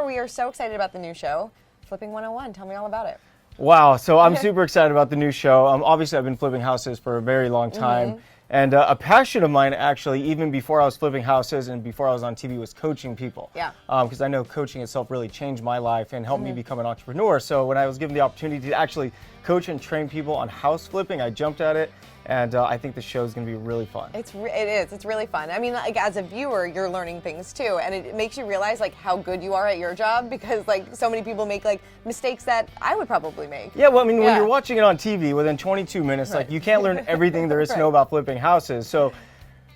We are so excited about the new show, Flipping 101. Tell me all about it. Wow, so I'm super excited about the new show. Obviously, I've been flipping houses for a very long time. And a passion of mine, actually, even before I was flipping houses and before I was on TV, was coaching people. Yeah. Because I know coaching itself really changed my life and helped me become an entrepreneur. So when I was given the opportunity to actually coach and train people on house flipping, I jumped at it. And I think the show is going to be really fun. It is. It's really fun. I mean, like, as a viewer, you're learning things too, and it makes you realize like how good you are at your job, because like so many people make like mistakes that I would probably make. Yeah, well, I mean, when you're watching it on TV, within 22 minutes, Right. like you can't learn everything there is to know about flipping houses. So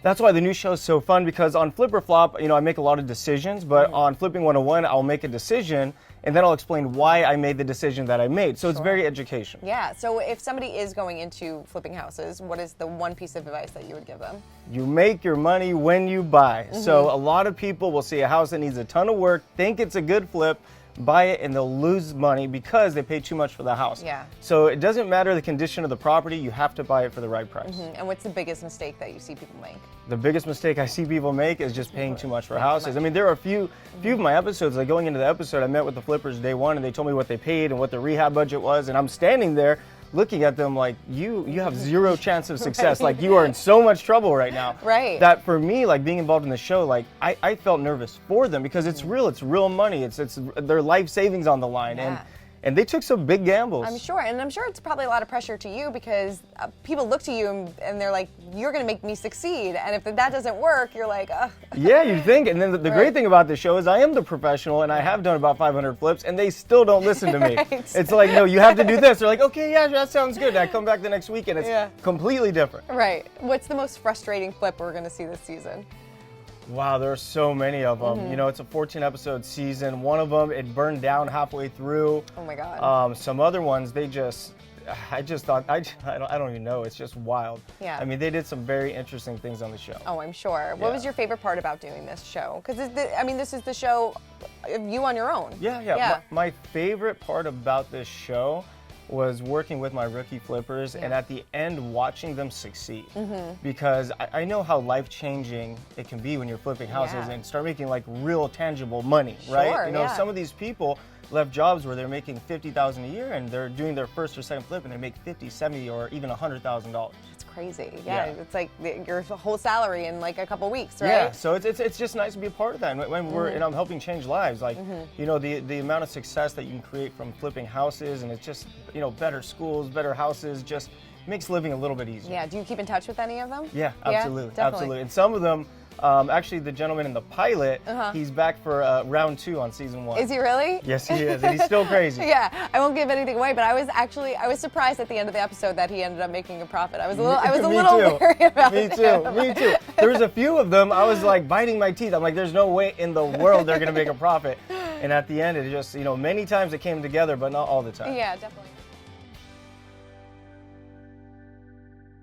that's why the new show is so fun, because on Flip or Flop, I make a lot of decisions, but on Flipping 101, I'll make a decision, and then I'll explain why I made the decision that I made. So it's very educational. Yeah, so if somebody is going into flipping houses, what is the one piece of advice that you would give them? You make your money when you buy. So a lot of people will see a house that needs a ton of work, think it's a good flip, buy it, and they'll lose money because they pay too much for the house. Yeah. So it doesn't matter the condition of the property, you have to buy it for the right price. And what's the biggest mistake that you see people make? The biggest mistake I see people make is just paying too much for houses. I mean, there are a few of my episodes, like going into the episode, I met with the flippers day one, and they told me what they paid and what their rehab budget was, and I'm standing there looking at them like, you have zero chance of success. Like, you are in so much trouble right now. Right. That for me, like being involved in the show, like I felt nervous for them, because it's real money. It's their life savings on the line. Yeah. And they took some big gambles. I'm sure, and I'm sure it's probably a lot of pressure to you, because people look to you and they're like, you're going to make me succeed, and if that doesn't work, you're like, ugh. Yeah, you think. And then the great thing about this show is I am the professional, and I have done about 500 flips, and they still don't listen to me. Right. It's like, no, you have to do this. They're like, okay, yeah, that sounds good. And I come back the next week, and it's completely different. Right. What's the most frustrating flip we're going to see this season? Wow, there are so many of them. It's a 14-episode season. One of them, it burned down halfway through. Oh my God. Some other ones, I just thought, I don't even know. It's just wild. Yeah. I mean, they did some very interesting things on the show. Oh, I'm sure. What was your favorite part about doing this show? Because this is the show of you on your own. Yeah. My favorite part about this show was working with my rookie flippers, and at the end watching them succeed, because I know how life-changing it can be when you're flipping houses and start making like real tangible money, right? Some of these people left jobs where they're making $50,000 a year, and they're doing their first or second flip, and they make $50,000, $70,000, or even $100,000. It's crazy. Yeah, it's like your whole salary in like a couple weeks, right? Yeah, so it's just nice to be a part of that. And when we're and I'm helping change lives, like the amount of success that you can create from flipping houses, and it's just better schools, better houses, just makes living a little bit easier. Yeah. Do you keep in touch with any of them? Yeah, absolutely, definitely. absolutely. And some of them, actually, the gentleman in the pilot, he's back for round 2 on season 1. Is he really? Yes, he is, and he's still crazy. Yeah, I won't give anything away, but I was surprised at the end of the episode that he ended up making a profit. I was a little wary about it. Me too. There was a few of them, I was like biting my teeth. I'm like, there's no way in the world they're gonna make a profit. And at the end, it just, many times it came together, but not all the time. Yeah, definitely.